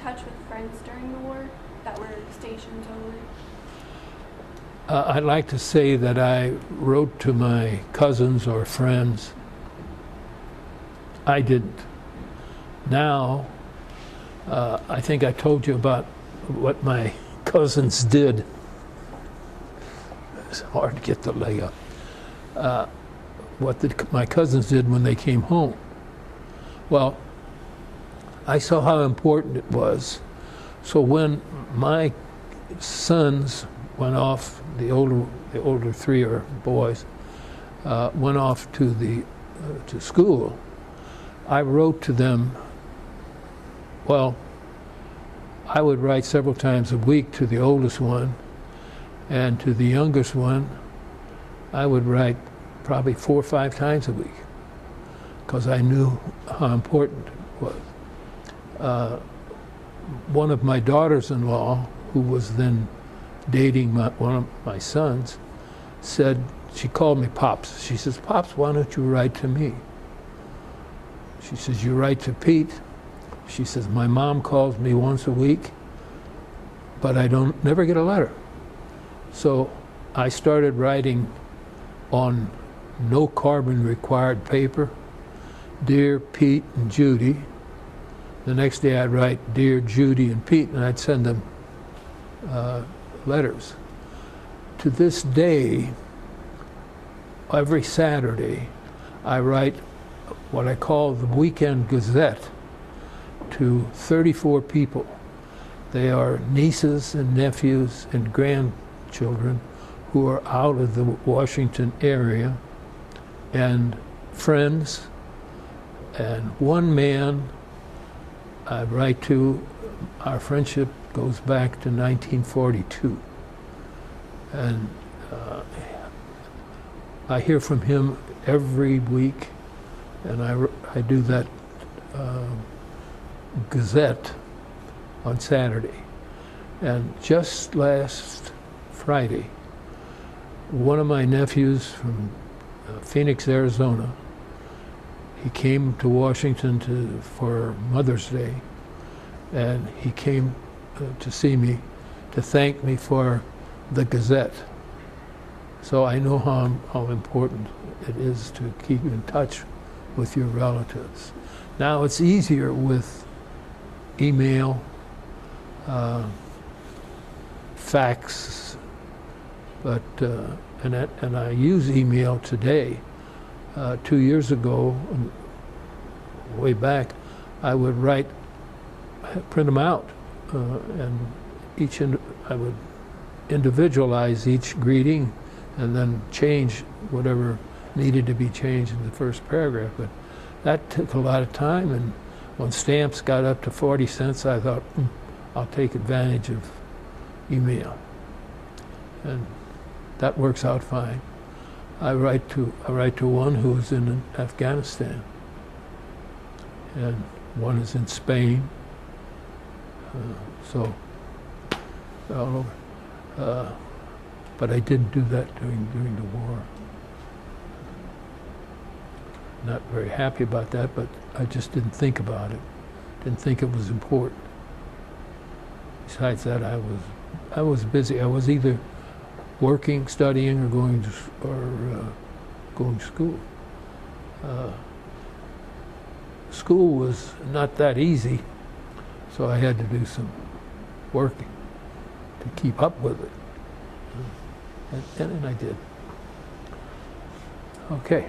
touch with friends during the war that were stationed over? I'd like to say that I wrote to my cousins or friends. I didn't. Now, I think I told you about what my cousins did. It's hard to get the leg up. My cousins did when they came home. Well, I saw how important it was. So when my sons went off, the older three are boys, went off to school, I wrote to them. Well, I would write several times a week to the oldest one, and to the youngest one, I would write probably 4 or 5 times a week, because I knew how important it was. One of my daughters-in-law, who was then dating one of my sons, said, she called me Pops. She says, Pops, why don't you write to me? She says, you write to Pete? She says, my mom calls me once a week, but I never get a letter. So I started writing on no carbon required paper, Dear Pete and Judy. The next day I'd write, Dear Judy and Pete, and I'd send them letters. To this day, every Saturday, I write what I call the Weekend Gazette to 34 people. They are nieces and nephews and grandchildren who are out of the Washington area, and friends, and one man I write to. Our friendship goes back to 1942, and I hear from him every week, and I do that Gazette on Saturday. And just last Friday, one of my nephews from Phoenix, Arizona, he came to Washington for Mother's Day, and he came to see me to thank me for the Gazette. So I know how important it is to keep in touch with your relatives. Now it's easier with email, fax, but and I use email today. 2 years ago, way back, I would print them out, and I would individualize each greeting, and then change whatever needed to be changed in the first paragraph. But that took a lot of time, and when stamps got up to 40 cents, I thought, I'll take advantage of email. And that works out fine. I write to one who's in Afghanistan, and one is in Spain, so all over. But I didn't do that during the war. Not very happy about that, but I just didn't think about it. Didn't think it was important. Besides that, I was busy. I was either working, studying, or going to school. School was not that easy, so I had to do some working to keep up with it. And I did. Okay.